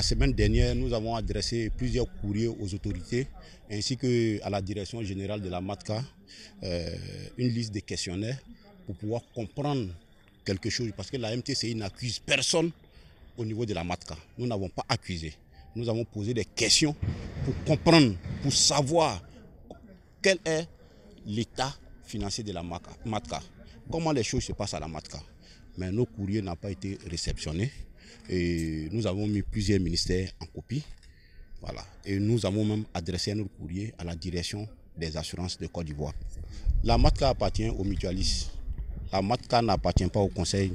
la semaine dernière, nous avons adressé plusieurs courriers aux autorités ainsi qu'à la direction générale de la MATCA, une liste de questionnaires pour pouvoir comprendre quelque chose, parce que la MTCI n'accuse personne au niveau de la MATCA. Nous n'avons pas accusé. Nous avons posé des questions pour comprendre, pour savoir quel est l'état financier de la MATCA, comment les choses se passent à la MATCA. Mais nos courriers n'ont pas été réceptionnés et nous avons mis plusieurs ministères en copie. Voilà. Et nous avons même adressé notre courrier à la direction des assurances de Côte d'Ivoire. La MATCA appartient aux mutualistes. La MATCA n'appartient pas au conseil.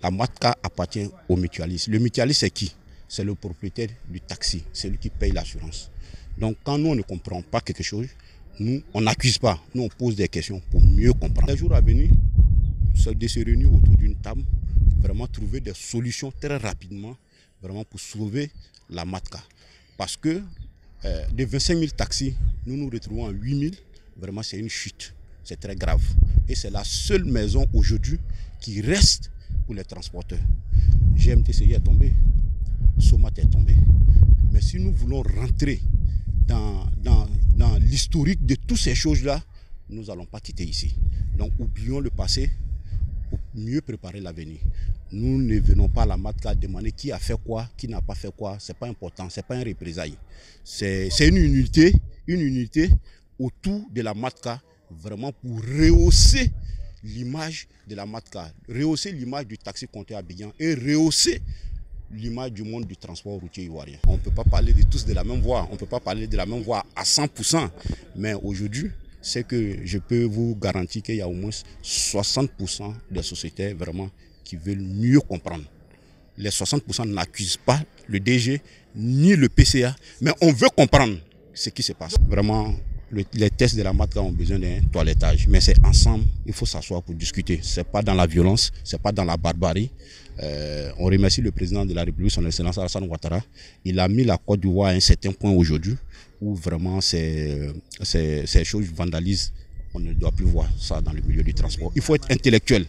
La MATCA appartient aux mutualistes. Le mutualiste, c'est qui? C'est le propriétaire du taxi, c'est lui qui paye l'assurance. Donc quand nous, on ne comprend pas quelque chose, nous, on n'accuse pas. Nous, on pose des questions pour mieux comprendre. Les jours à venir, c'est de se réunir autour d'une table, vraiment trouver des solutions très rapidement, vraiment pour sauver la MATCA. Parce que de 25 000 taxis, nous nous retrouvons à 8 000, vraiment c'est une chute, c'est très grave. Et c'est la seule maison aujourd'hui qui reste pour les transporteurs. GMTCI est tombé, Somat est tombé. Mais si nous voulons rentrer dans l'historique de toutes ces choses-là, nous n'allons pas quitter ici. Donc oublions le passé pour mieux préparer l'avenir. Nous ne venons pas à la MATCA demander qui a fait quoi, qui n'a pas fait quoi. Ce n'est pas important, ce n'est pas un représailles. C'est une unité autour de la MATCA, vraiment pour rehausser l'image de la MATCA, rehausser l'image du taxi compteur Abidjan et rehausser l'image du monde du transport routier ivoirien. On ne peut pas parler de tous de la même voix, on ne peut pas parler de la même voix à 100%, mais aujourd'hui, c'est que je peux vous garantir qu'il y a au moins 60% des sociétés vraiment qui veulent mieux comprendre. Les 60% n'accusent pas le DG ni le PCA, mais on veut comprendre ce qui se passe. Vraiment, les tests de la MATCA ont besoin d'un toilettage, mais c'est ensemble, il faut s'asseoir pour discuter. Ce n'est pas dans la violence, ce n'est pas dans la barbarie. On remercie le président de la République, son Excellence Alassane Ouattara. Il a mis la Côte d'Ivoire à un certain point aujourd'hui où vraiment ces choses vandalisent. On ne doit plus voir ça dans le milieu du transport. Il faut être intellectuel.